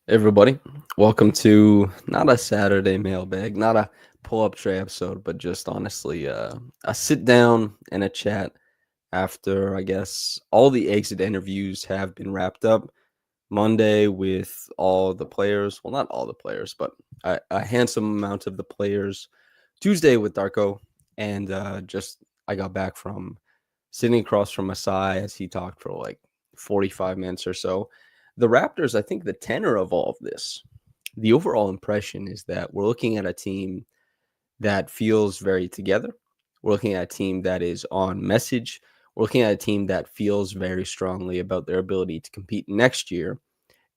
Everybody, welcome to not a Saturday mailbag, not a pull-up tray episode, but just honestly a sit down and a chat after I guess all the exit interviews have been wrapped up. Monday with all the players, well, not all the players, but a handsome amount of the players. Tuesday with Darko, and just I got back from sitting across from Masai as he talked for like 45 minutes or so. The Raptors, I think the tenor of all of this, the overall impression is that we're looking at a team that feels very together. We're looking at a team that is on message. We're looking at a team that feels very strongly about their ability to compete next year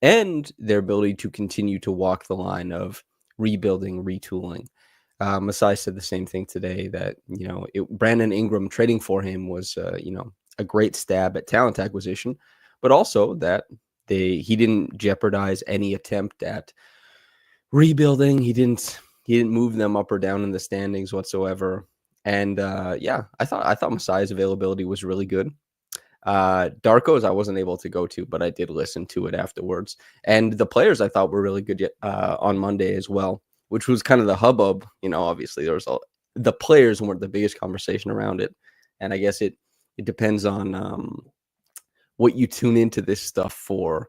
and their ability to continue to walk the line of rebuilding, retooling. Masai said the same thing today that, Brandon Ingram trading for him was, a great stab at talent acquisition, but also that he didn't jeopardize any attempt at rebuilding. He didn't move them up or down in the standings whatsoever. And I thought Masai's availability was really good. Darko's I wasn't able to go to, but I did listen to it afterwards. And the players I thought were really good on Monday as well, which was kind of the hubbub. Obviously the players weren't the biggest conversation around it, and I guess it depends on what you tune into this stuff for,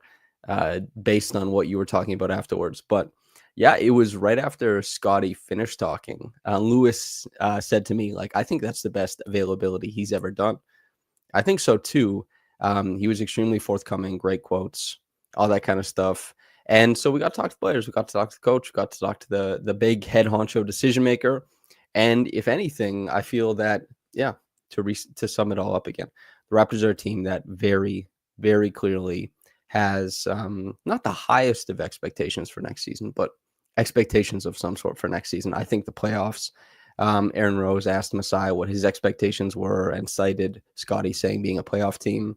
based on what you were talking about afterwards. But yeah, it was right after Scottie finished talking. Lewis said to me, like, I think that's the best availability he's ever done. I think so too. He was extremely forthcoming, great quotes, all that kind of stuff. And so we got to talk to players, we got to talk to the coach, we got to talk to the big head honcho decision maker. And if anything, I feel that to sum it all up again, the Raptors are a team that very, very clearly has not the highest of expectations for next season, but expectations of some sort for next season. I think the playoffs. Aaron Rose asked Masai what his expectations were and cited Scottie saying being a playoff team.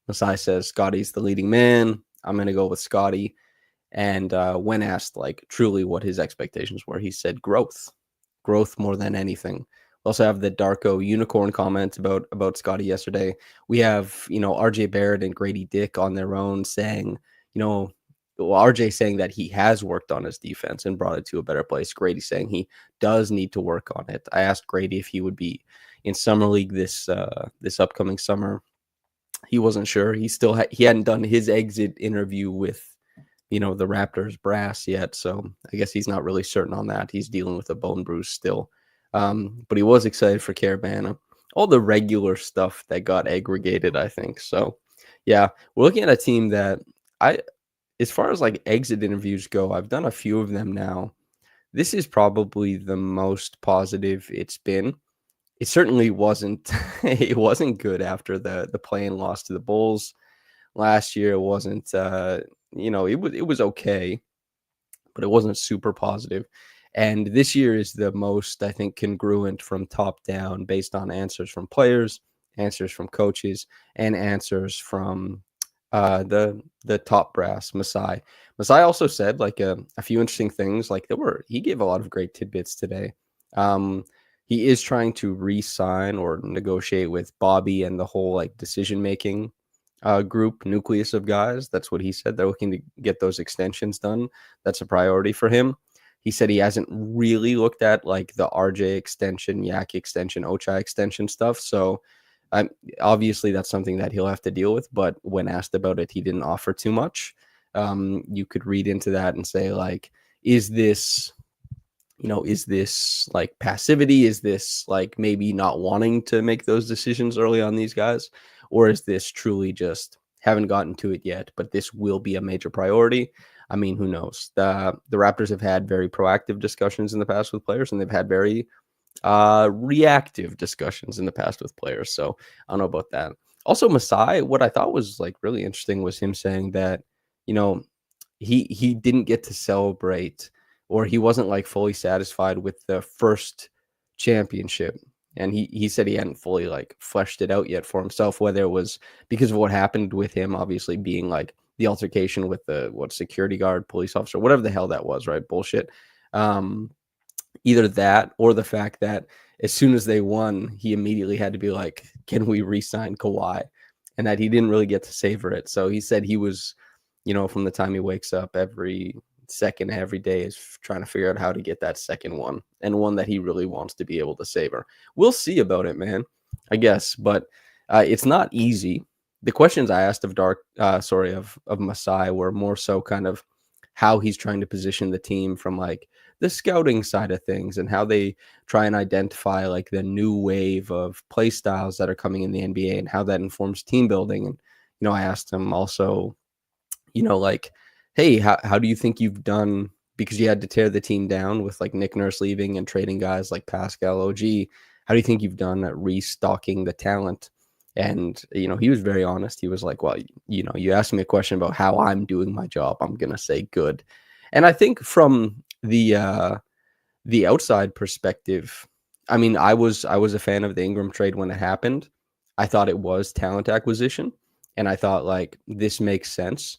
Masai says Scottie's the leading man. I'm going to go with Scottie. And when asked, like, truly what his expectations were, he said growth more than anything. We also have the Darko unicorn comment about Scottie yesterday. We have, RJ Barrett and Gradey Dick on their own saying, RJ saying that he has worked on his defense and brought it to a better place. Gradey saying he does need to work on it. I asked Gradey if he would be in summer league this upcoming summer. He wasn't sure. He hadn't done his exit interview with the Raptors brass yet, so I guess he's not really certain on that. He's dealing with a bone bruise still, but he was excited for Caravana. All the regular stuff that got aggregated, I think. So yeah, we're looking at a team that as far as like exit interviews go, I've done a few of them now. This is probably the most positive it's been. It certainly wasn't it wasn't good after the play-in loss to the Bulls last year. It wasn't it was okay, but it wasn't super positive. And this year is the most, I think, congruent from top down based on answers from players, answers from coaches, and answers from the top brass, Masai. Masai also said like a few interesting things. Like he gave a lot of great tidbits today. He is trying to re-sign or negotiate with Bobby and the whole like decision making group nucleus of guys. That's what he said. They're looking to get those extensions done. That's a priority for him. He said he hasn't really looked at like the RJ extension, Yak extension, Ochai extension stuff. So obviously that's something that he'll have to deal with. But when asked about it, he didn't offer too much. You could read into that and say like, is this like passivity? Is this like maybe not wanting to make those decisions early on these guys? Or is this truly just haven't gotten to it yet, but this will be a major priority? I mean, who knows? The Raptors have had very proactive discussions in the past with players, and they've had very reactive discussions in the past with players. So I don't know about that. Also, Masai, what I thought was like really interesting was him saying that, he didn't get to celebrate, or he wasn't like fully satisfied with the first championship. And he said he hadn't fully like fleshed it out yet for himself, whether it was because of what happened with him, obviously being like the altercation with the security guard, police officer, whatever the hell that was, right? Bullshit. Either that or the fact that as soon as they won, he immediately had to be like, can we re-sign Kawhi? And that he didn't really get to savor it. So he said he was, from the time he wakes up every second, every day is trying to figure out how to get that second one and one that he really wants to be able to savor. We'll see about it, man, I guess, but it's not easy. The questions I asked of of Masai were more so kind of how he's trying to position the team from like the scouting side of things and how they try and identify like the new wave of play styles that are coming in the NBA and how that informs team building. And, I asked him also, like, hey, how do you think you've done because you had to tear the team down with like Nick Nurse leaving and trading guys like Pascal OG? How do you think you've done at restocking the talent? And, he was very honest. He was like, well, you asked me a question about how I'm doing my job. I'm going to say good. And I think from the outside perspective, I mean, I was a fan of the Ingram trade when it happened. I thought it was talent acquisition, and I thought like this makes sense.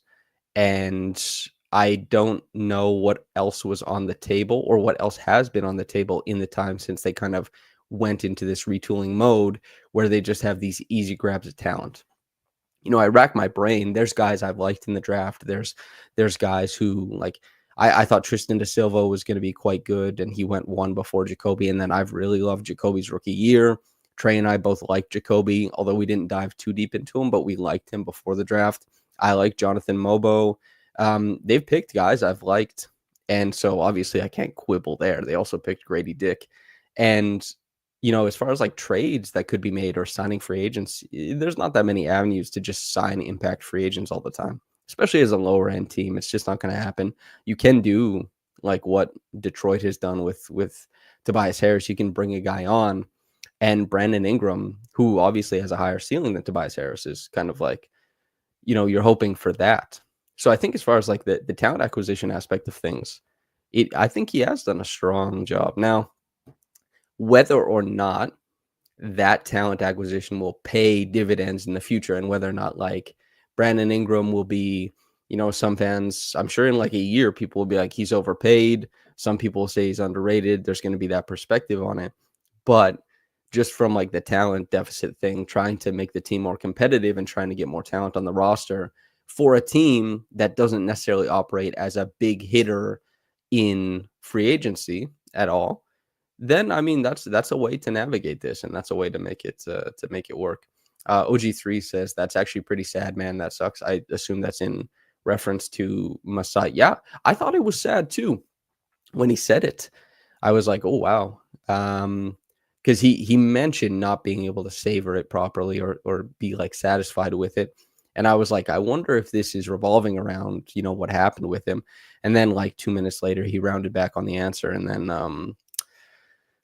And I don't know what else was on the table or what else has been on the table in the time since they kind of went into this retooling mode where they just have these easy grabs of talent. I rack my brain. There's guys I've liked in the draft. There's guys who like I thought Tristan da Silva was going to be quite good, and he went one before Jacoby. And then I've really loved Jacoby's rookie year. Trey and I both liked Jacoby, although we didn't dive too deep into him, but we liked him before the draft. I like Jonathan Mobo. They've picked guys I've liked, and so obviously I can't quibble there. They also picked Gradey Dick, and as far as like trades that could be made or signing free agents, there's not that many avenues to just sign impact free agents all the time, especially as a lower end team. It's just not going to happen. You can do like what Detroit has done with Tobias Harris. You can bring a guy on, and Brandon Ingram, who obviously has a higher ceiling than Tobias Harris, is kind of like, you're hoping for that. So I think as far as like the talent acquisition aspect of things, I think he has done a strong job. Now, whether or not that talent acquisition will pay dividends in the future and whether or not like Brandon Ingram will be, some fans, I'm sure in like a year, people will be like, he's overpaid. Some people will say he's underrated. There's going to be that perspective on it. But just from like the talent deficit thing, trying to make the team more competitive and trying to get more talent on the roster for a team that doesn't necessarily operate as a big hitter in free agency at all, then I mean that's a way to navigate this, and that's a way to make it work. OG3 says that's actually pretty sad, man. That sucks. I assume that's in reference to Masai. Yeah, I thought it was sad too when he said it. I was like, oh wow, because he mentioned not being able to savor it properly or be like satisfied with it. And I was like, I wonder if this is revolving around, what happened with him. And then like 2 minutes later, he rounded back on the answer. And then,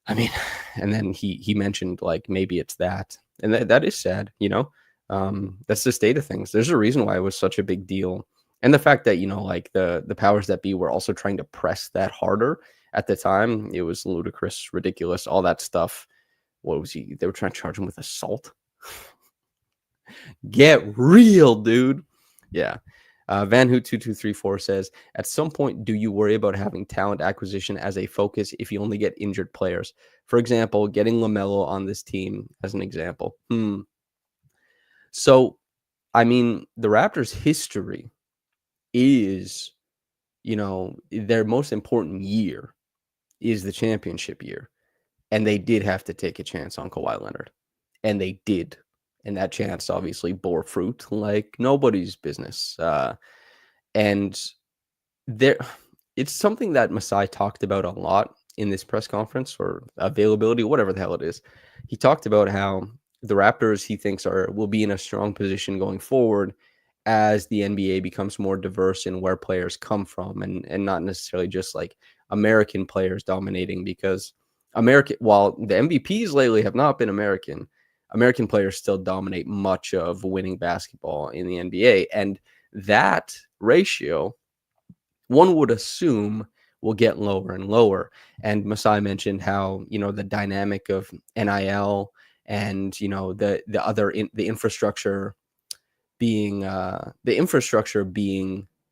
I mean, and then he mentioned like, maybe it's that. And that is sad, that's the state of things. There's a reason why it was such a big deal. And the fact that, like the powers that be were also trying to press that harder at the time, it was ludicrous, ridiculous, all that stuff. What was he? They were trying to charge him with assault. Get real, dude. Yeah. Van Hoot 2234 says, at some point, do you worry about having talent acquisition as a focus if you only get injured players? For example, getting LaMelo on this team as an example. So, I mean, the Raptors' history is, their most important year is the championship year. And they did have to take a chance on Kawhi Leonard. And they did. And that chance obviously bore fruit like nobody's business. And there, it's something that Masai talked about a lot in this press conference, or availability, whatever the hell it is. He talked about how the Raptors, he thinks, will be in a strong position going forward as the NBA becomes more diverse in where players come from, and not necessarily just like American players dominating, because while the MVPs lately have not been American players still dominate much of winning basketball in the NBA. And that ratio, one would assume, will get lower and lower. And Masai mentioned how, the dynamic of NIL and, the infrastructure being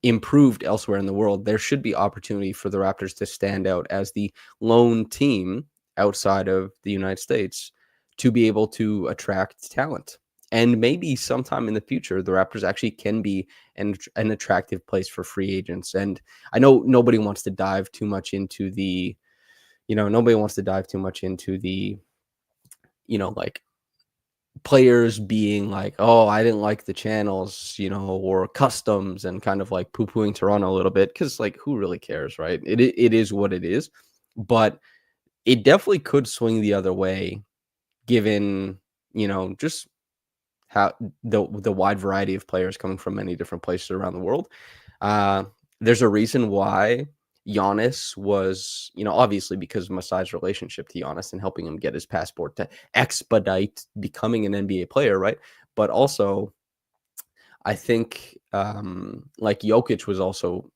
improved elsewhere in the world, there should be opportunity for the Raptors to stand out as the lone team outside of the United States to be able to attract talent. And maybe sometime in the future, the Raptors actually can be an attractive place for free agents. And I know nobody wants to dive too much into the, nobody wants to dive too much into the, like players being like, oh, I didn't like the channels, or customs, and kind of like poo-pooing Toronto a little bit, because like who really cares, right? It is what it is. But it definitely could swing the other way, given, just how the wide variety of players coming from many different places around the world. Uh, there's a reason why Giannis was, obviously because of Masai's relationship to Giannis and helping him get his passport to expedite becoming an NBA player, right? But also, I think like Jokic was also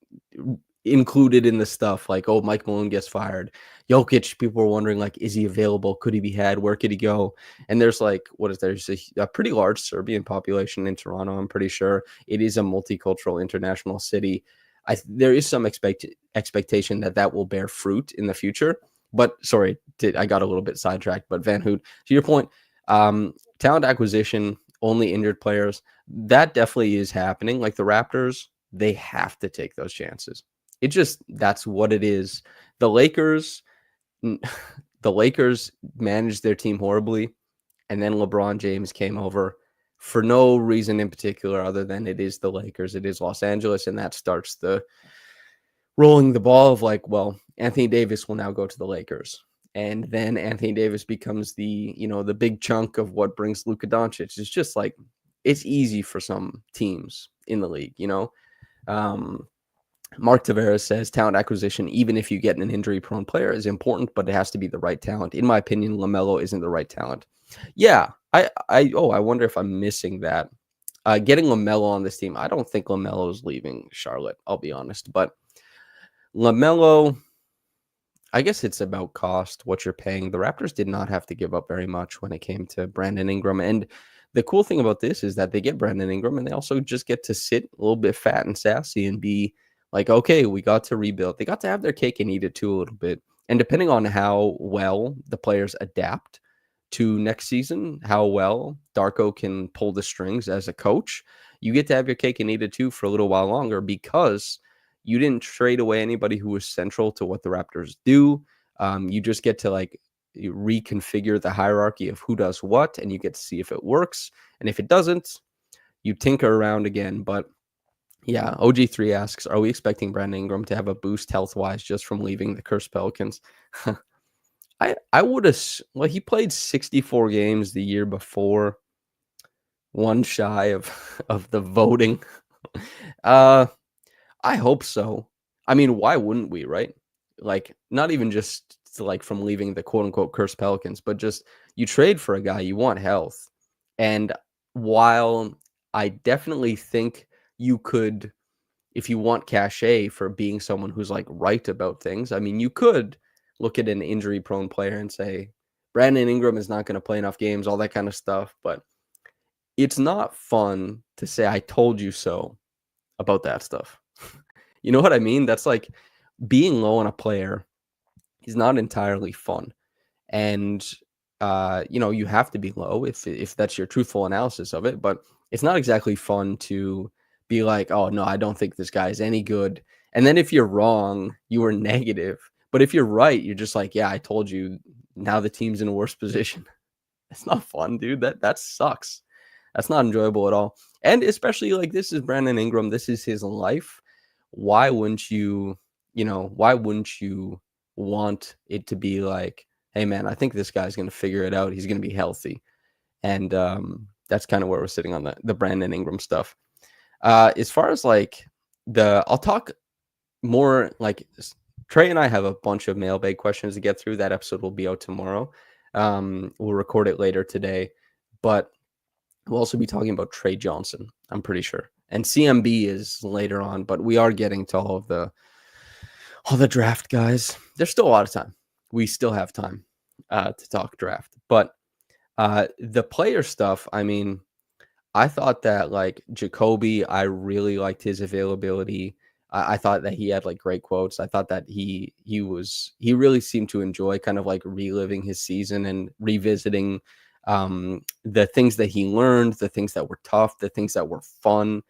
included in the stuff. Like, oh, Mike Malone gets fired. Jokic, people were wondering, like, is he available? Could he be had? Where could he go? And there's like, there's a pretty large Serbian population in Toronto. I'm pretty sure it is a multicultural international city. There is some expectation that will bear fruit in the future. But sorry, I got a little bit sidetracked. But Van Hoot, to your point, talent acquisition, only injured players, that definitely is happening. Like the Raptors, they have to take those chances. That's what it is. The Lakers, the Lakers managed their team horribly, and then LeBron James came over for no reason in particular other than it is the Lakers, it is Los Angeles, and that starts the rolling the ball of like, well, Anthony Davis will now go to the Lakers. And then Anthony Davis becomes the, the big chunk of what brings Luka Doncic. It's just like, it's easy for some teams in the league, Mark Tavares says talent acquisition, even if you get an injury-prone player, is important, but it has to be the right talent. In my opinion, LaMelo isn't the right talent. Yeah, I wonder if I'm missing that. Getting LaMelo on this team, I don't think LaMelo is leaving Charlotte, I'll be honest. But LaMelo, I guess it's about cost, what you're paying. The Raptors did not have to give up very much when it came to Brandon Ingram. And the cool thing about this is that they get Brandon Ingram and they also just get to sit a little bit fat and sassy and be like, okay, we got to rebuild. They got to have their cake and eat it too a little bit. And depending on how well the players adapt to next season, how well Darko can pull the strings as a coach, you get to have your cake and eat it too for a little while longer, because you didn't trade away anybody who was central to what the Raptors do. You just get to like reconfigure the hierarchy of who does what, and you get to see if it works. And if it doesn't, you tinker around again. But yeah, OG3 asks, are we expecting Brandon Ingram to have a boost health-wise just from leaving the cursed Pelicans? I would have. Well, he played 64 games the year before, one shy of the voting. I hope so. I mean, why wouldn't we, right? Like, not even just like from leaving the quote unquote cursed Pelicans, but just you trade for a guy, you want health. And while I definitely think you could, if you want cachet for being someone who's like right about things, I mean, you could look at an injury prone player and say, Brandon Ingram is not going to play enough games, all that kind of stuff. But it's not fun to say, I told you so about that stuff. You know what I mean? That's like being low on a player is not entirely fun. And you have to be low if that's your truthful analysis of it, but it's not exactly fun to be like, oh no, I don't think this guy is any good. And then if you're wrong, you were negative. But if you're right, you're just like, yeah, I told you, now the team's in a worse position. That's not fun, dude. That sucks. That's not enjoyable at all. And especially like, this is Brandon Ingram, this is his life. Why wouldn't you, why wouldn't you want it to be like, hey man, I think this guy's going to figure it out. He's going to be healthy. And that's kind of where we're sitting on the Brandon Ingram stuff. As far as like I'll talk more like Trey and I have a bunch of mailbag questions to get through. That episode will be out tomorrow. We'll record it later today, but we'll also be talking about Trey Johnson, I'm pretty sure. And CMB is later on, but we are getting to all the draft guys. There's still a lot of time. We still have time to talk draft. But the player stuff, I mean, I thought that like Jacoby, I really liked his availability. I thought that he had like great quotes. I thought that he really seemed to enjoy kind of like reliving his season and revisiting the things that he learned, the things that were tough, the things that were fun.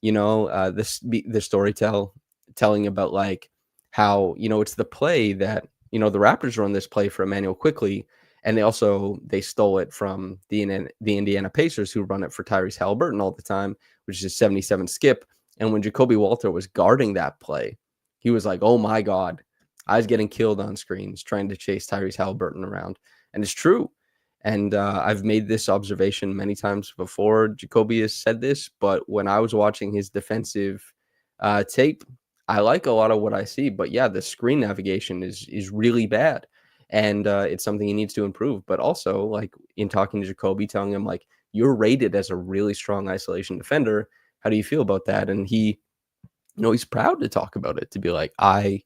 The storytelling about like how it's the play that the Raptors run this play for Emmanuel quickly, and they stole it from the Indiana Pacers, who run it for Tyrese Halliburton all the time, which is a 77 skip. And when Jacoby Walter was guarding that play, he was like, "Oh my God, I was getting killed on screens trying to chase Tyrese Halliburton around," and it's true. And I've made this observation many times before. Jacoby has said this, but when I was watching his defensive tape, I like a lot of what I see. But yeah, the screen navigation is really bad, and it's something he needs to improve. But also, like in talking to Jacoby, telling him like you're rated as a really strong isolation defender. How do you feel about that? And he's proud to talk about it. To be like, I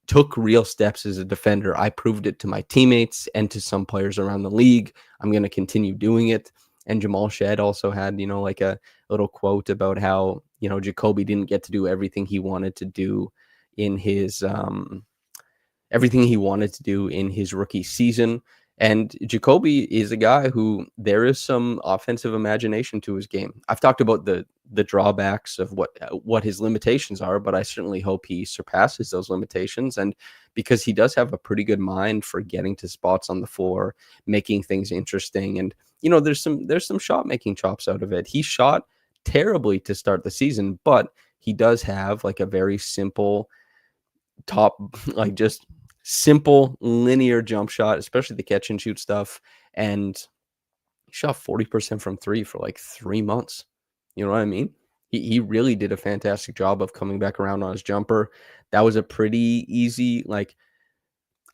took real steps as a defender. I proved it to my teammates and to some players around the league. I'm going to continue doing it. And Jamal Shed also had, like a little quote about how, Jacoby didn't get to do everything he wanted to do in his rookie season. And Jacoby is a guy who there is some offensive imagination to his game. I've talked about the drawbacks of what his limitations are, but I certainly hope he surpasses those limitations. And because he does have a pretty good mind for getting to spots on the floor, making things interesting, and there's some shot making chops out of it. He shot terribly to start the season, but he does have like a very simple top, like just simple linear jump shot, especially the catch and shoot stuff. And he shot 40% from three for like 3 months. You know what I mean? He really did a fantastic job of coming back around on his jumper. That was a pretty easy, like,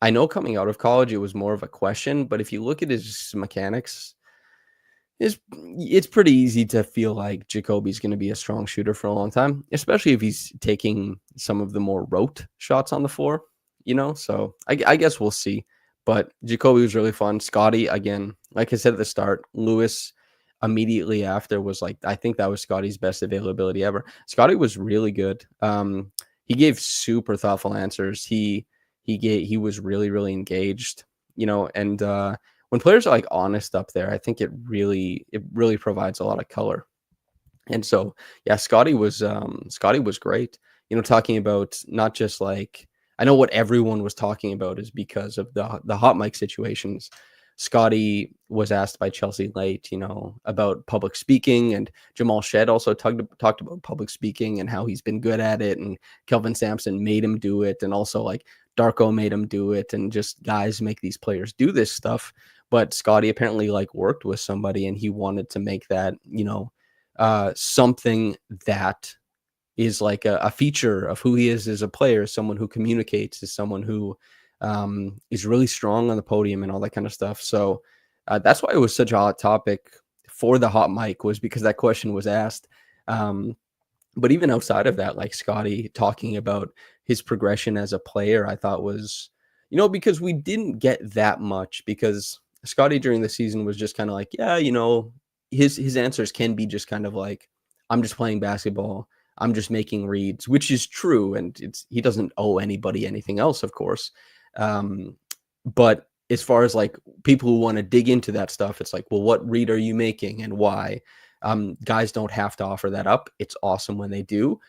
I know coming out of college, it was more of a question, but if you look at his mechanics, it's pretty easy to feel like Jacoby's going to be a strong shooter for a long time, especially if he's taking some of the more rote shots on the floor, So I guess we'll see. But Jacoby was really fun. Scottie, again, like I said at the start, Lewis immediately after was like, I think that was Scottie's best availability ever. Scottie was really good. He gave super thoughtful answers. He was really, really engaged, and when players are like honest up there, I think it really provides a lot of color. And so, yeah, Scottie was great. Talking about not just like, I know what everyone was talking about is because of the hot mic situations. Scottie was asked by Chelsea Late, about public speaking, and Jamal Shed also talked about public speaking and how he's been good at it, and Kelvin Sampson made him do it, and also like Darko made him do it, and just guys make these players do this stuff. But Scottie apparently like worked with somebody, and he wanted to make that, something that is like a feature of who he is as a player, someone who communicates, is someone who is really strong on the podium and all that kind of stuff. So that's why it was such a hot topic for the hot mic, was because that question was asked. But even outside of that, like Scottie talking about his progression as a player, I thought was, because we didn't get that much, because Scottie during the season was just kind of like, yeah, his answers can be just kind of like, I'm just playing basketball. I'm just making reads, which is true. And he doesn't owe anybody anything else, of course. But as far as like people who want to dig into that stuff, it's like, well, what read are you making and why? Guys don't have to offer that up. It's awesome when they do.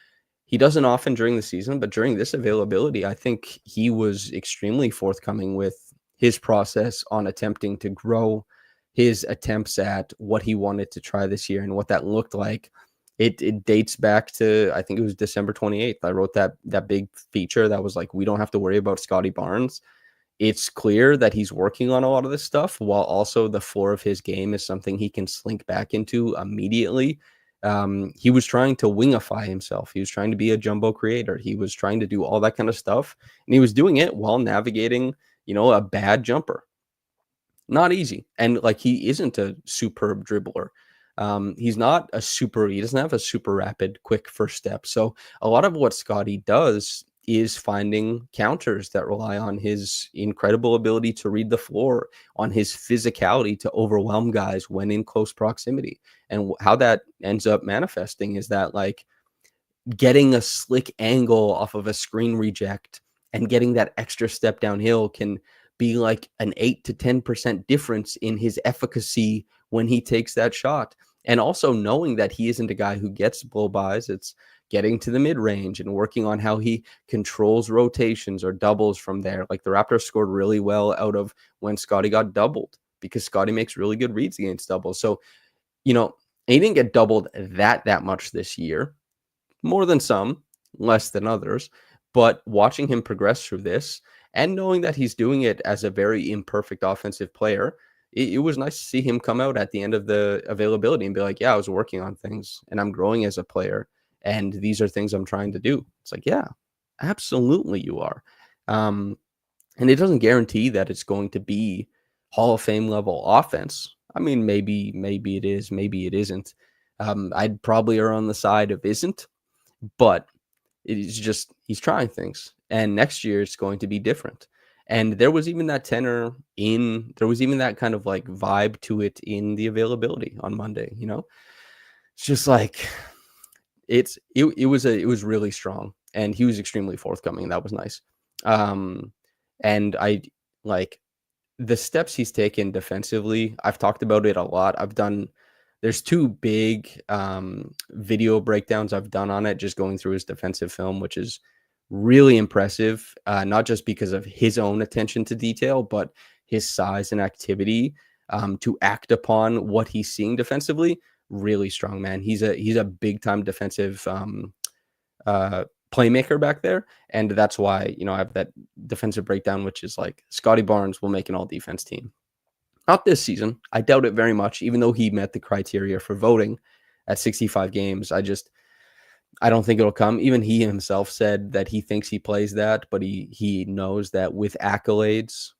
He doesn't often during the season, but during this availability, I think he was extremely forthcoming with his process on attempting to grow his attempts at what he wanted to try this year and what that looked like. It dates back to, I think it was December 28th. I wrote that big feature that was like, we don't have to worry about Scottie Barnes. It's clear that he's working on a lot of this stuff, while also the floor of his game is something he can slink back into immediately. He was trying to wingify himself. He was trying to be a jumbo creator. He was trying to do all that kind of stuff, and he was doing it while navigating, a bad jumper. Not easy. And like, he isn't a superb dribbler. He doesn't have a super rapid, quick first step. So a lot of what Scottie does is finding counters that rely on his incredible ability to read the floor, on his physicality to overwhelm guys when in close proximity. And how that ends up manifesting is that, like, getting a slick angle off of a screen reject and getting that extra step downhill can be like an 8 to 10% difference in his efficacy when he takes that shot. And also knowing that he isn't a guy who gets blow-bys. It's getting to the mid-range and working on how he controls rotations or doubles from there. Like the Raptors scored really well out of when Scottie got doubled, because Scottie makes really good reads against doubles. So, you know, he didn't get doubled that much this year, more than some, less than others. But watching him progress through this and knowing that he's doing it as a very imperfect offensive player, it was nice to see him come out at the end of the availability and be like, yeah, I was working on things and I'm growing as a player. And these are things I'm trying to do. It's like, yeah, absolutely you are. And it doesn't guarantee that it's going to be Hall of Fame level offense. I mean, maybe it is, maybe it isn't. I'd probably err on the side of isn't, but it's just he's trying things. And next year it's going to be different. And there was even that tenor there was even that kind of like vibe to it in the availability on Monday, you know? It's just like it was really strong, and he was extremely forthcoming, and that was nice. And I like the steps he's taken defensively. I've talked about it a lot. There's two big video breakdowns I've done on it, just going through his defensive film, which is really impressive, not just because of his own attention to detail, but his size and activity to act upon what he's seeing defensively. Really strong, man. He's a big time defensive playmaker back there, and that's why, you know, I have that defensive breakdown, which is like Scottie Barnes will make an all defense team. Not this season. I doubt it very much, even though he met the criteria for voting at 65 games. I don't think it'll come. Even he himself said that he thinks he plays that, but he knows that with accolades,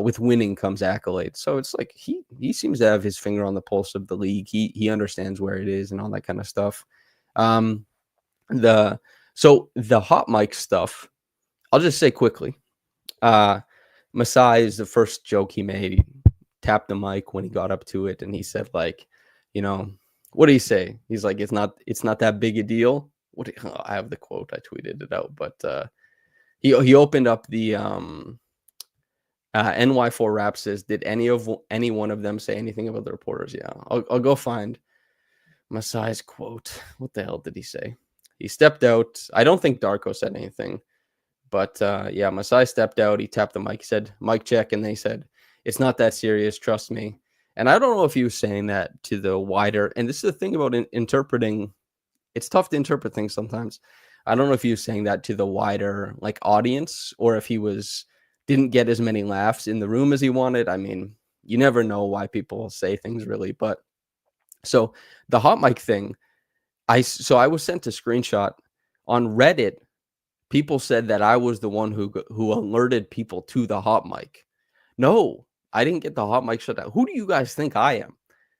with winning comes accolades. So it's like he seems to have his finger on the pulse of the league. He understands where it is and all that kind of stuff. The hot mic stuff, I'll just say quickly. Masai is the first joke he made. He tapped the mic when he got up to it, and he said, like, you know, what did he say? He's like, it's not that big a deal. I have the quote. I tweeted it out, but he opened up the NY4 Rap says, did any one of them say anything about the reporters? Yeah, I'll go find Masai's quote. What the hell did he say? He stepped out. I don't think Darko said anything, but yeah, Masai stepped out. He tapped the mic. He said, mic check, and they said, it's not that serious. Trust me. And I don't know if he was saying that to the wider, and this is the thing about interpreting. It's tough to interpret things sometimes. I don't know if he was saying that to the wider like audience, or if he didn't get as many laughs in the room as he wanted. I mean, you never know why people say things really. But so the hot mic thing, I was sent a screenshot on Reddit. People said that I was the one who alerted people to the hot mic. No, I didn't get the hot mic shut down. Who do you guys think I am?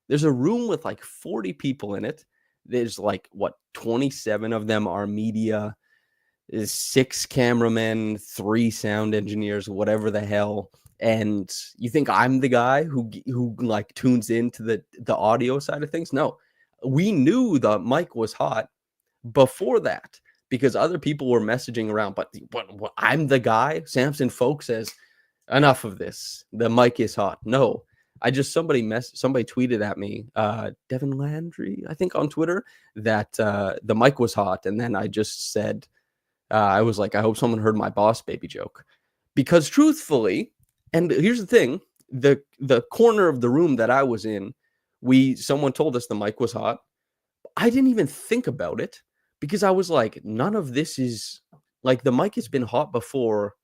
There's a room with like 40 people in it. There's like, 27 of them are media. There's 6 cameramen, 3 sound engineers, whatever the hell. And you think I'm the guy who like tunes into the audio side of things? No, we knew the mic was hot before that, because other people were messaging around. But I'm the guy. Samson Folk says, enough of this. The mic is hot. No, somebody tweeted at me, Devin Landry, I think, on Twitter, that the mic was hot, and then I just said, I was like, I hope someone heard my boss baby joke, because truthfully, and here's the thing, the corner of the room that I was in, someone told us the mic was hot. I didn't even think about it, because I was like, none of this is like, the mic has been hot before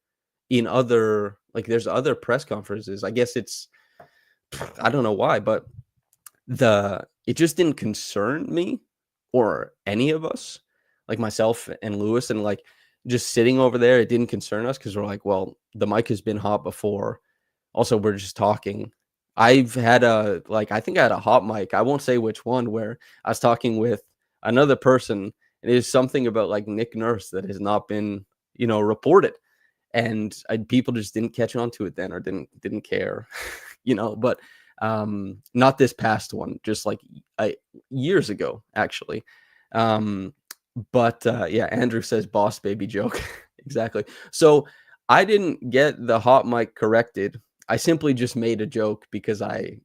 in other, like, there's other press conferences. I guess I don't know why, but it just didn't concern me or any of us, like myself and Lewis, and like just sitting over there, it didn't concern us, because we're like, well, the mic has been hot before. Also, we're just talking. I've had I think I had a hot mic. I won't say which one, where I was talking with another person, and it is something about like Nick Nurse that has not been, reported. And people just didn't catch on to it then, or didn't care, but not this past one, just like years ago, actually. But yeah, Andrew says boss baby joke. Exactly. So I didn't get the hot mic corrected. I simply just made a joke because I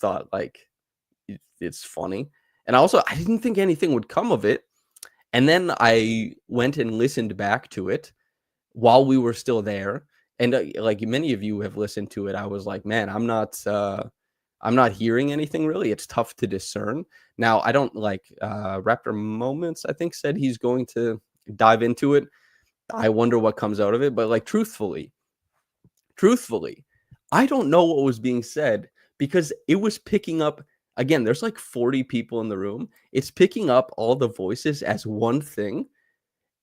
thought like it's funny. And also I didn't think anything would come of it. And then I went and listened back to it while we were still there. And like many of you have listened to it, I was like, man, I'm not hearing anything really. It's tough to discern. Now, I don't like Raptor Moments, I think, said he's going to dive into it. I wonder what comes out of it. But like truthfully, I don't know what was being said because it was picking up again, there's like 40 people in the room. It's picking up all the voices as one thing.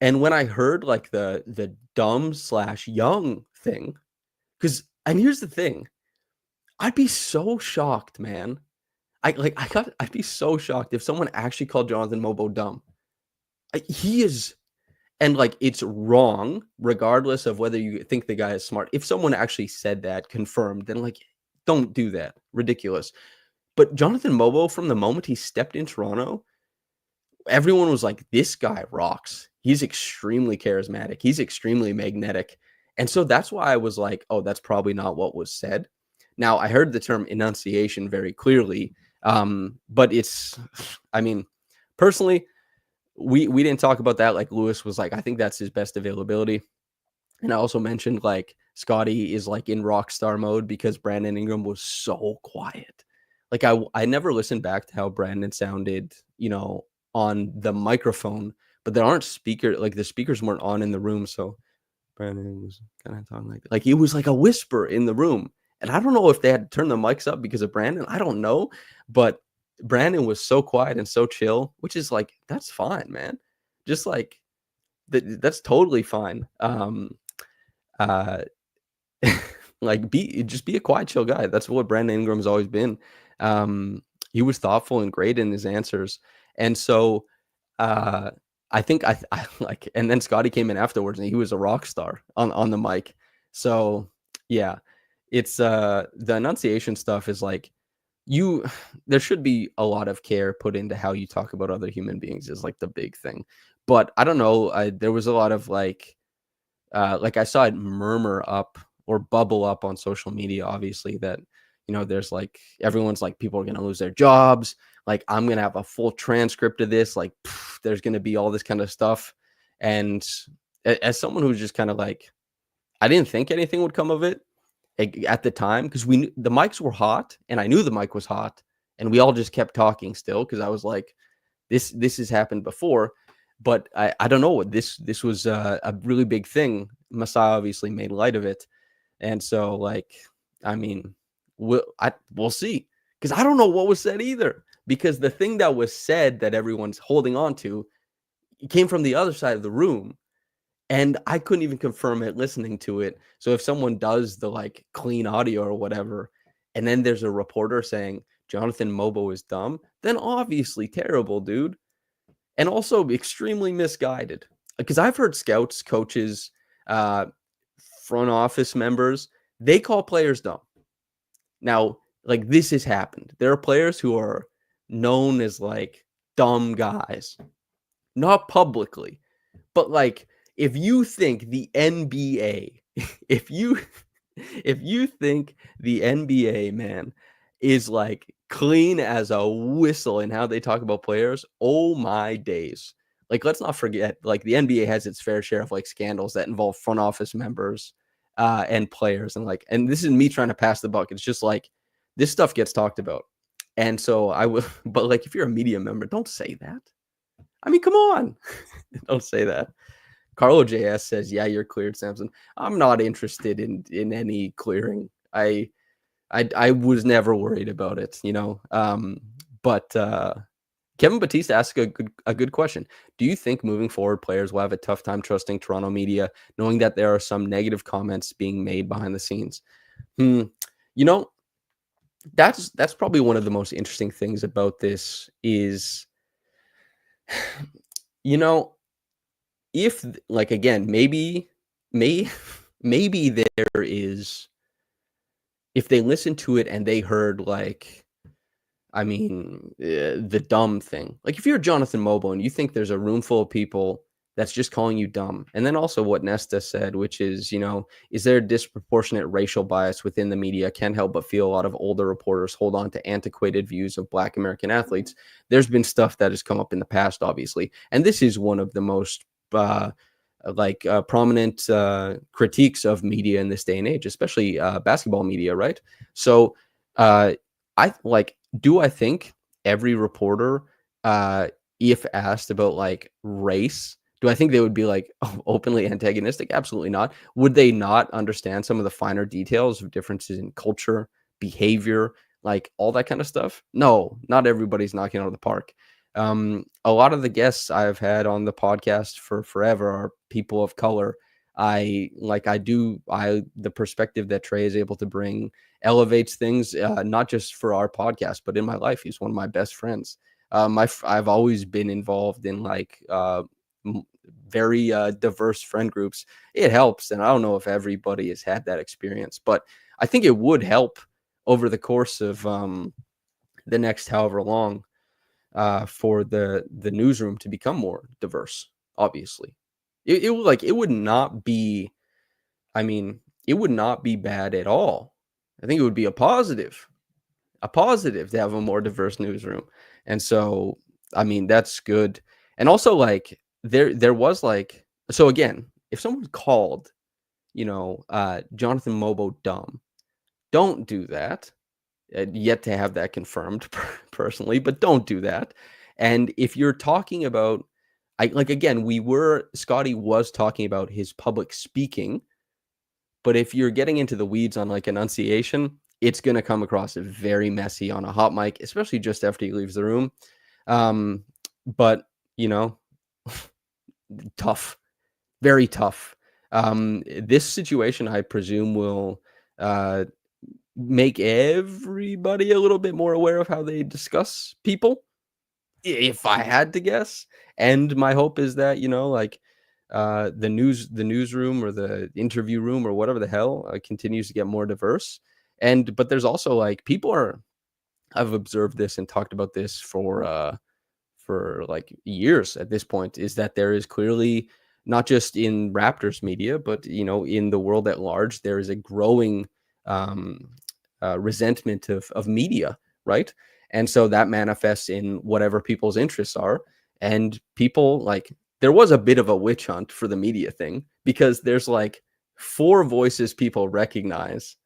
And when I heard like the dumb slash young thing, and here's the thing, I'd be so shocked, man. I'd be so shocked if someone actually called Jonathan Mobo dumb. He is, and like it's wrong, regardless of whether you think the guy is smart. If someone actually said that, confirmed, then like don't do that. Ridiculous. But Jonathan Mobo, from the moment he stepped in Toronto, everyone was like, this guy rocks. He's extremely charismatic. He's extremely magnetic. And so that's why I was like, oh, that's probably not what was said. Now, I heard the term enunciation very clearly, but I mean, personally, we didn't talk about that. Like Lewis was like, I think that's his best availability. And I also mentioned like Scottie is like in rock star mode because Brandon Ingram was so quiet. Like I never listened back to how Brandon sounded, on the microphone, but there aren't like the speakers weren't on in the room. So Brandon was kind of talking like it was like a whisper in the room. And I don't know if they had to turn the mics up because of Brandon. I don't know. But Brandon was so quiet and so chill, which is like, that's fine, man. Just like that's totally fine. Uh like just be a quiet, chill guy. That's what Brandon Ingram's always been. He was thoughtful and great in his answers. And so I think I like, and then Scottie came in afterwards and he was a rock star on the mic. So yeah, it's the enunciation stuff is like there should be a lot of care put into how you talk about other human beings is like the big thing. But I don't know, there was a lot of like I saw it murmur up or bubble up on social media, obviously, that, there's like, everyone's like, people are going to lose their jobs. Like, I'm going to have a full transcript of this. Like, there's going to be all this kind of stuff. And as someone who's just kind of like, I didn't think anything would come of it at the time because the mics were hot and I knew the mic was hot and we all just kept talking still because I was like, this has happened before. But I don't know. This was a really big thing. Masai obviously made light of it. And so, like, I mean, we'll see. Because I don't know what was said either. Because the thing that was said that everyone's holding on to came from the other side of the room. And I couldn't even confirm it listening to it. So if someone does the, like, clean audio or whatever, and then there's a reporter saying, Jonathan Mobo is dumb, then obviously terrible, dude. And also extremely misguided because I've heard scouts, coaches, front office members, they call players dumb. Now, like this has happened. There are players who are known as like dumb guys, not publicly, but like if you think the NBA, if you think the NBA, man, is like clean as a whistle in how they talk about players, oh my days. Like, let's not forget, like the NBA has its fair share of like scandals that involve front office members and players. And this is me trying to pass the buck. It's just like this stuff gets talked about. And so I will, but like if you're a media member, don't say that. I mean, come on. Don't say that. Carlo JS says, yeah, you're cleared, Samson. I'm not interested in any clearing. I was never worried about it, But Kevin Batista asked a good question. Do you think moving forward, players will have a tough time trusting Toronto media, knowing that there are some negative comments being made behind the scenes? That's probably one of the most interesting things about this is, if like again, maybe there is, if they listen to it and they heard like, I mean, the dumb thing. Like if you're Jonathan Mobo and you think there's a room full of people that's just calling you dumb. And then also what Nesta said, which is, is there a disproportionate racial bias within the media? Can't help but feel a lot of older reporters hold on to antiquated views of Black American athletes. There's been stuff that has come up in the past, obviously. And this is one of the most prominent critiques of media in this day and age, especially basketball media, right? So do I think every reporter, if asked about like race, do I think they would be like openly antagonistic? Absolutely not. Would they not understand some of the finer details of differences in culture, behavior, like all that kind of stuff? No, not everybody's knocking out of the park. A lot of the guests I've had on the podcast for forever are people of color. The perspective that Trey is able to bring elevates things, not just for our podcast, but in my life. He's one of my best friends. I've always been involved in very diverse friend groups. It helps, and I don't know if everybody has had that experience, but I think it would help over the course of the next however long for the newsroom to become more diverse. Obviously, it would not be. I mean, it would not be bad at all. I think it would be a positive to have a more diverse newsroom. And so, I mean, that's good. And also, like, there was like, so again, if someone called, Jonathan Mobo dumb, don't do that. Yet to have that confirmed personally, but don't do that. And if you're talking about, Scottie was talking about his public speaking, but if you're getting into the weeds on like enunciation, it's going to come across as very messy on a hot mic, especially just after he leaves the room. But tough, very tough. This situation, I presume, will make everybody a little bit more aware of how they discuss people, if I had to guess. And my hope is that, the newsroom or the interview room or whatever the hell continues to get more diverse. But there's also like I've observed this and talked about this for like years at this point, is that there is clearly, not just in Raptors media, but in the world at large, there is a growing resentment of media, right? And so that manifests in whatever people's interests are. And people, like, there was a bit of a witch hunt for the media thing, because there's like 4 voices people recognize,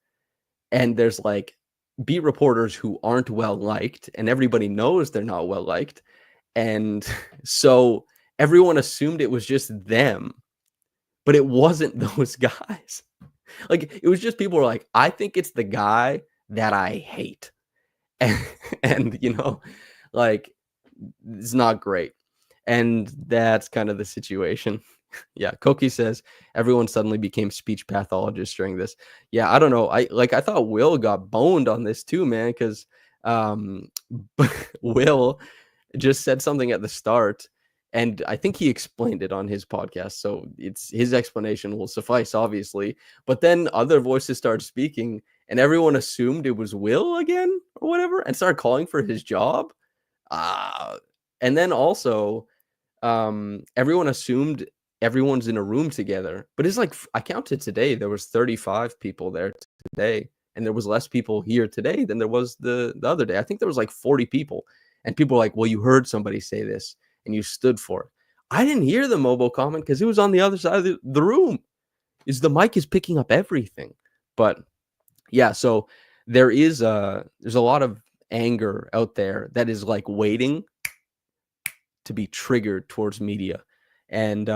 and there's like beat reporters who aren't well liked, and everybody knows they're not well liked. And so everyone assumed it was just them, but it wasn't those guys. Like, it was just people were like, I think it's the guy that I hate. And like, it's not great. And that's kind of the situation. Yeah, Koki says everyone suddenly became speech pathologists during this. Yeah, I don't know. I thought Will got boned on this too, man, because Will just said something at the start, and I think he explained it on his podcast, so it's his explanation will suffice, obviously. But then other voices started speaking, and everyone assumed it was Will again or whatever, and started calling for his job. And then also, everyone assumed everyone's in a room together. But it's like, I counted today, there was 35 people there today, and there was less people here today than there was the other day. I think there was like 40 people. And people were like, well, you heard somebody say this and you stood for it. I didn't hear the Mobo comment because it was on the other side of the room. The mic is picking up everything. But yeah, so there's a lot of anger out there that is like waiting to be triggered towards media. And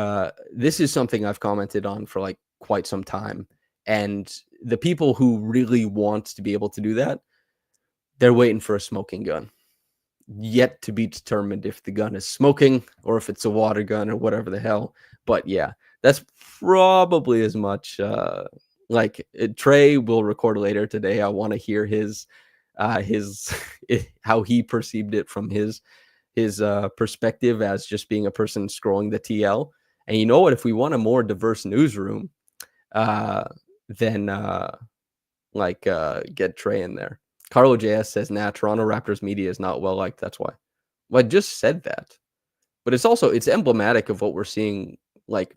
this is something I've commented on for like quite some time. And the people who really want to be able to do that, they're waiting for a smoking gun. Yet to be determined if the gun is smoking or if it's a water gun or whatever the hell. But yeah, that's probably as much. Trey will record later today. I want to hear his how he perceived it from his perspective as just being a person scrolling the TL. And you know what? If we want a more diverse newsroom, then get Trey in there. Carlo JS says, nah, Toronto Raptors media is not well liked. That's why. Well, I just said that. but it's emblematic of what we're seeing. Like,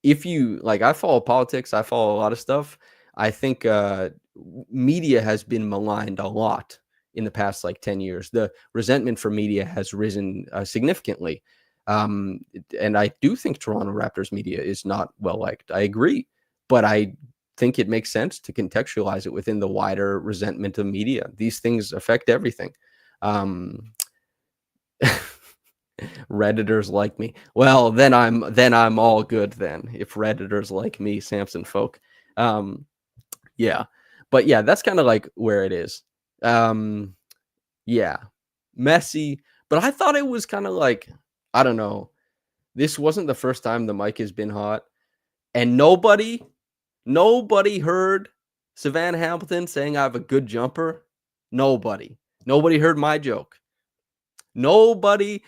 if you like, I follow politics, I follow a lot of stuff. I think media has been maligned a lot in the past like 10 years. The resentment for media has risen significantly. And I do think Toronto Raptors media is not well liked. I agree, but I think it makes sense to contextualize it within the wider resentment of media. These things affect everything. Um, Redditors like me. Well, then I'm all good then. If Redditors like me, Samson Folk. Um, yeah. But yeah, that's kind of like where it is. Um, yeah. Messy, but I thought it was kind of like, I don't know. This wasn't the first time the mic has been hot, and nobody heard Savannah Hamilton saying I have a good jumper. Nobody heard my joke. Nobody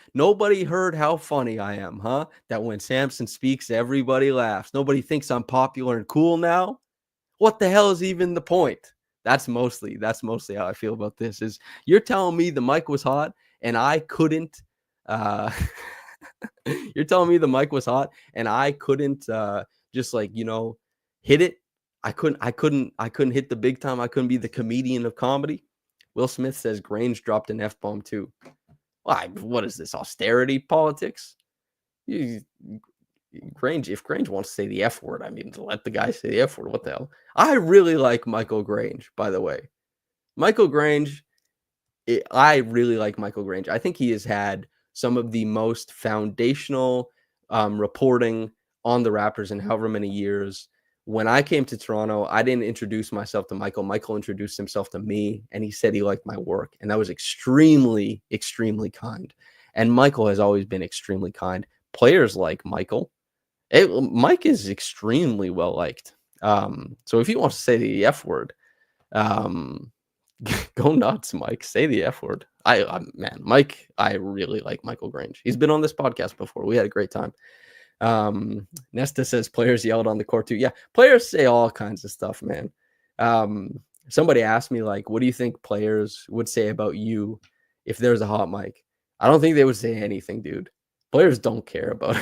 heard how funny I am, huh? That when Samson speaks, everybody laughs. Nobody thinks I'm popular and cool now. What the hell is even the point? That's mostly how I feel about this. Is you're telling me the mic was hot and I couldn't uh you're telling me the mic was hot and I couldn't just like, hit it. I couldn't hit the big time. I couldn't be the comedian of comedy. Will Smith says Grange dropped an F-bomb too. Why? What is this, austerity politics? You, if Grange wants to say the F word, I mean, let the guy say the F word. What the hell? I really like Michael Grange, by the way. Michael Grange, I really like Michael Grange. I think he has had some of the most foundational reporting on the Raptors in however many years. When I came to Toronto, I didn't introduce myself to Michael. Michael introduced himself to me, and he said he liked my work. And that was extremely, extremely kind. And Michael has always been extremely kind. Players like Michael. Mike is extremely well liked. So if he wants to say the F word, um, go nuts, Mike. Say the F word. Man, Mike, I really like Michael Grange. He's been on this podcast before. We had a great time. Nesta says players yelled on the court too. Yeah, players say all kinds of stuff, man. Somebody asked me, like, what do you think players would say about you if there's a hot mic? I don't think they would say anything, dude. Players don't care about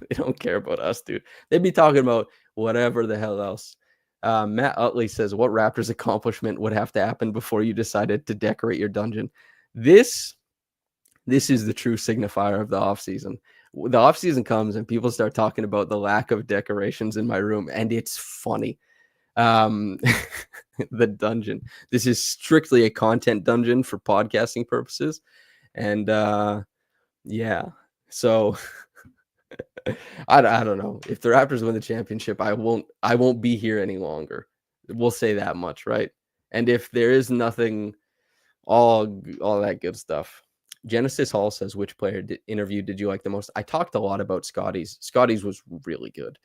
they don't care about us, dude. They'd be talking about whatever the hell else. Matt Utley says, what Raptors accomplishment would have to happen before you decided to decorate your dungeon? This is the true signifier of the offseason. The offseason comes and people start talking about the lack of decorations in my room, and it's funny. The dungeon. This is strictly a content dungeon for podcasting purposes. And yeah. So I don't know. If the Raptors win the championship, I won't be here any longer. We'll say that much, right? And if there is nothing, all that good stuff. Genesis Hall says, which player interview did you like the most? I talked a lot about Scottie's. Scottie's was really good.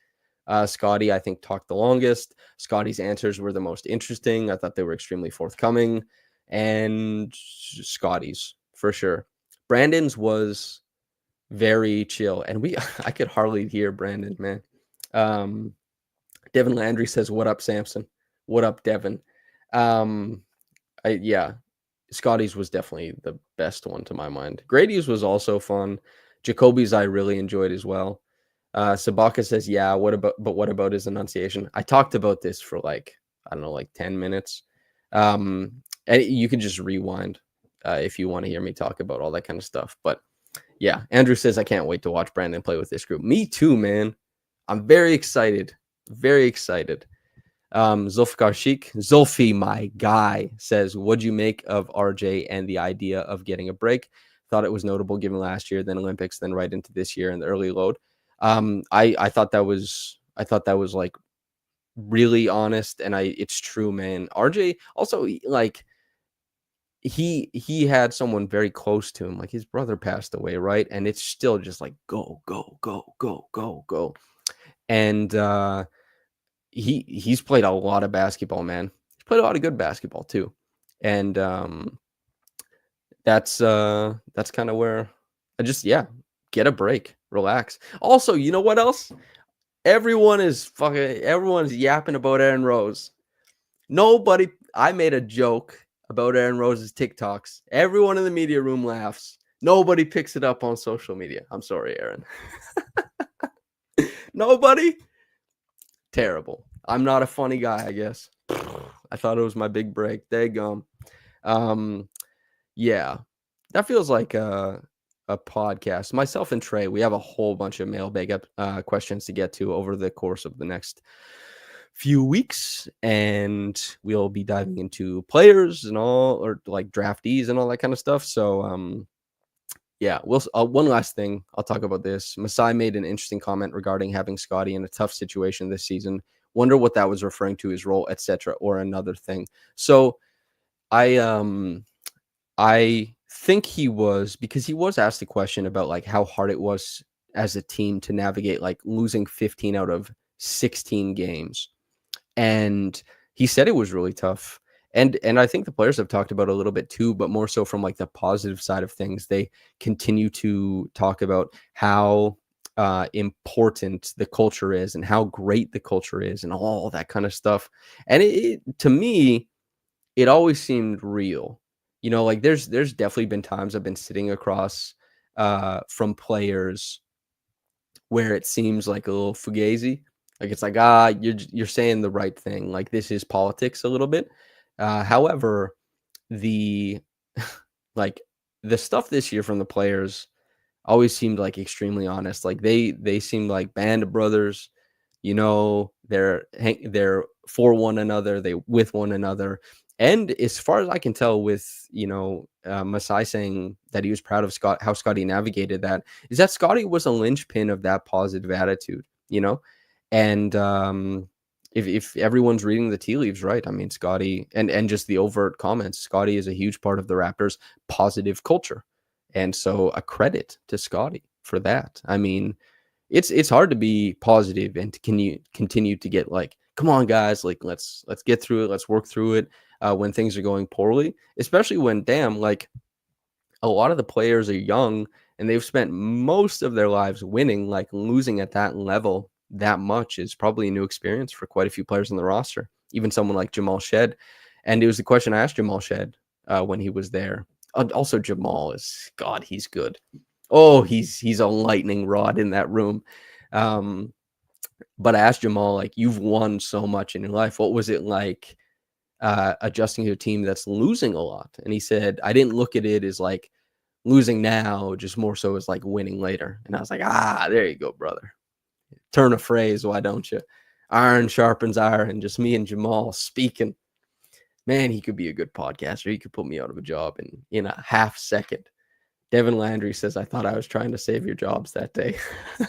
Scottie, I think, talked the longest. Scottie's answers were the most interesting. I thought they were extremely forthcoming. And Scottie's, for sure. Brandon's was very chill. And I could hardly hear Brandon, man. Devin Landry says, what up, Samson? What up, Devin? Yeah. Scottie's was definitely the best one to my mind. Grady's was also fun. Jacoby's I really enjoyed as well. Sabaka says, yeah, what about his enunciation? I talked about this for like 10 minutes. And you can just rewind if you want to hear me talk about all that kind of stuff. But yeah, Andrew says, I can't wait to watch Brandon play with this group. Me too, man. I'm very excited. Very excited. Zulfikar Sheik, Zulfi, my guy, says, what'd you make of RJ and the idea of getting a break? Thought it was notable given last year, then Olympics, then right into this year in the early load. I thought that was like really honest, and it's true, man. RJ also, like, he had someone very close to him, like his brother passed away, right? And it's still just like go, go, go, go, go, go. And he's played a lot of basketball, man. He's played a lot of good basketball too. And that's kind of where I just, get a break, relax. Also, you know what else? Everyone's yapping about Aaron Rose. I made a joke about Aaron Rose's TikToks. Everyone in the media room laughs. Nobody picks it up on social media. I'm sorry, Aaron. Nobody? Terrible. I'm not a funny guy, I guess. I thought it was my big break. Daggum. Um, yeah, that feels like a podcast. Myself and Trey, we have a whole bunch of mailbag questions to get to over the course of the next few weeks, and we'll be diving into players and all, or like draftees and all that kind of stuff. So, yeah, one last thing. I'll talk about this. Masai made an interesting comment regarding having Scottie in a tough situation this season. Wonder what that was referring to, his role, etc., or another thing. So I think he was, because he was asked a question about like how hard it was as a team to navigate like losing 15 out of 16 games. And he said it was really tough. And I think the players have talked about it a little bit too, but more so from like the positive side of things. They continue to talk about how important the culture is and how great the culture is and all that kind of stuff. And to me, it always seemed real. You know, like there's definitely been times I've been sitting across from players where it seems like a little fugazi. Like it's like, you're saying the right thing. Like this is politics a little bit. However, the like the stuff this year from the players always seemed like extremely honest. Like they seemed like band of brothers. You know, they're for one another. They with one another. And as far as I can tell, with Masai saying that he was proud of how Scottie navigated that, is that Scottie was a linchpin of that positive attitude. And if everyone's reading the tea leaves right, I mean Scottie and just the overt comments, Scottie is a huge part of the Raptors' positive culture. And so a credit to Scottie for that. I mean, it's hard to be positive and to continue to get like, come on, guys, like let's get through it, let's work through it when things are going poorly, especially when like a lot of the players are young and they've spent most of their lives winning. Like losing at that level that much is probably a new experience for quite a few players on the roster, even someone like Jamal Shed. And it was the question I asked Jamal Shed when he was there. Also, Jamal God, he's good. Oh, he's a lightning rod in that room. But I asked Jamal, like, you've won so much in your life. What was it like adjusting to a team that's losing a lot? And he said, I didn't look at it as like losing now, just more so as like winning later. And I was like, there you go, brother. Turn a phrase, why don't you? Iron sharpens iron. Just me and Jamal speaking. Man, he could be a good podcaster. He could put me out of a job in a half second. Devin Landry says, I thought I was trying to save your jobs that day.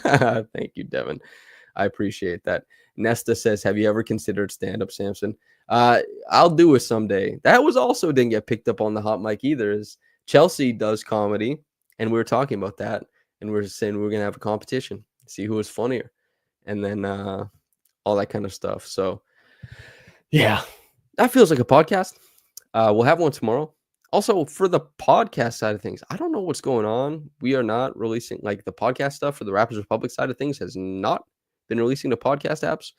Thank you, Devin. I appreciate that. Nesta says, have you ever considered stand-up, Samson? I'll do it someday. That was also didn't get picked up on the hot mic either. Is Chelsea does comedy, and we were talking about that, and we are saying we were going to have a competition, see who was funnier, and then all that kind of stuff. So, yeah, that feels like a podcast. We'll have one tomorrow. Also, for the podcast side of things, I don't know what's going on. We are not releasing like the podcast stuff for the Raptors Republic side of things has not been releasing to podcast apps.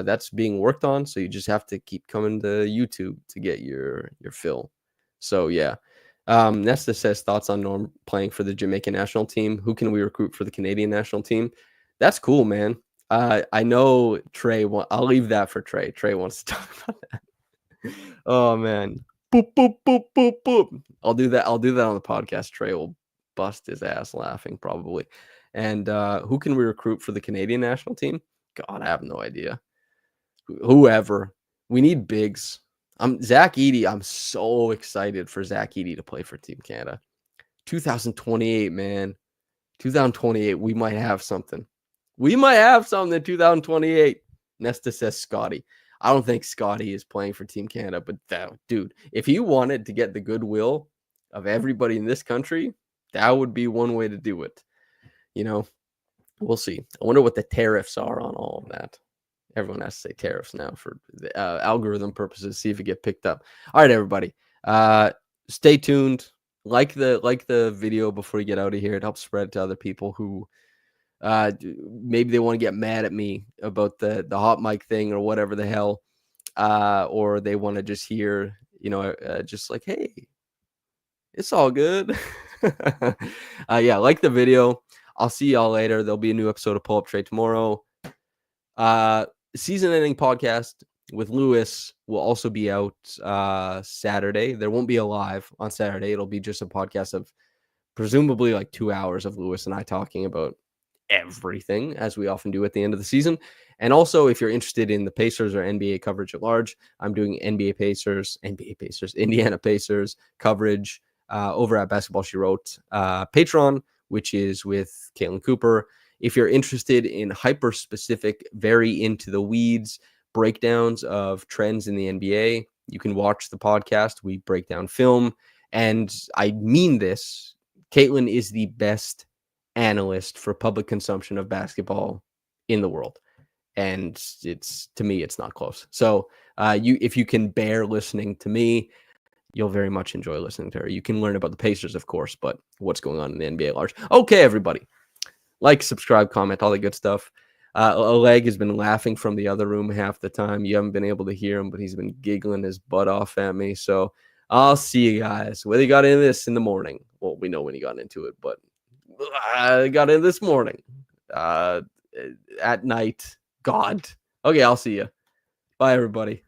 That's being worked on. So you just have to keep coming to YouTube to get your fill. So yeah. Nesta says thoughts on Norm playing for the Jamaican national team. Who can we recruit for the Canadian national team? That's cool, man. I know Trey. I'll leave that for Trey. Trey wants to talk about that. Oh man. Boop, boop, boop, boop, boop. I'll do that on the podcast. Trey will bust his ass laughing probably. And who can we recruit for the Canadian national team? God, I have no idea. Whoever. We need bigs. Zach Edey. I'm so excited for Zach Edey to play for Team Canada. 2028, man. 2028, we might have something. We might have something in 2028. Nesta says Scottie. I don't think Scottie is playing for Team Canada, but dude, if he wanted to get the goodwill of everybody in this country, that would be one way to do it. We'll see. I wonder what the tariffs are on all of that. Everyone has to say tariffs now for the algorithm purposes. See if it get picked up. All right, everybody. Stay tuned. Like the video before you get out of here. It helps spread to other people who maybe they want to get mad at me about the hot mic thing or whatever the hell, or they want to just hear, just like, hey, it's all good. Yeah, like the video. I'll see y'all later. There'll be a new episode of Pull Up Trade tomorrow. Uh, season ending podcast with Lewis will also be out Saturday. There won't be a live on Saturday. It'll be just a podcast of presumably like 2 hours of Lewis and I talking about everything, as we often do at the end of the season. And also, if you're interested in the Pacers or NBA coverage at large, I'm doing NBA Pacers, Indiana Pacers coverage over at Basketball She Wrote Patreon, which is with Caitlin Cooper. If you're interested in hyper specific, very into the weeds breakdowns of trends in the NBA, you can watch the podcast. We break down film. And I mean this, Caitlin is the best analyst for public consumption of basketball in the world. And it's, to me, it's not close. So if you can bear listening to me, you'll very much enjoy listening to her. You can learn about the Pacers, of course, but what's going on in the NBA at large. Okay, everybody. Like, subscribe, comment, all the good stuff. Oleg has been laughing from the other room half the time. You haven't been able to hear him, but he's been giggling his butt off at me. So I'll see you guys. Whether you got into this in the morning. Well, we know when he got into it, but I got in this morning. At night. God. Okay, I'll see you. Bye, everybody.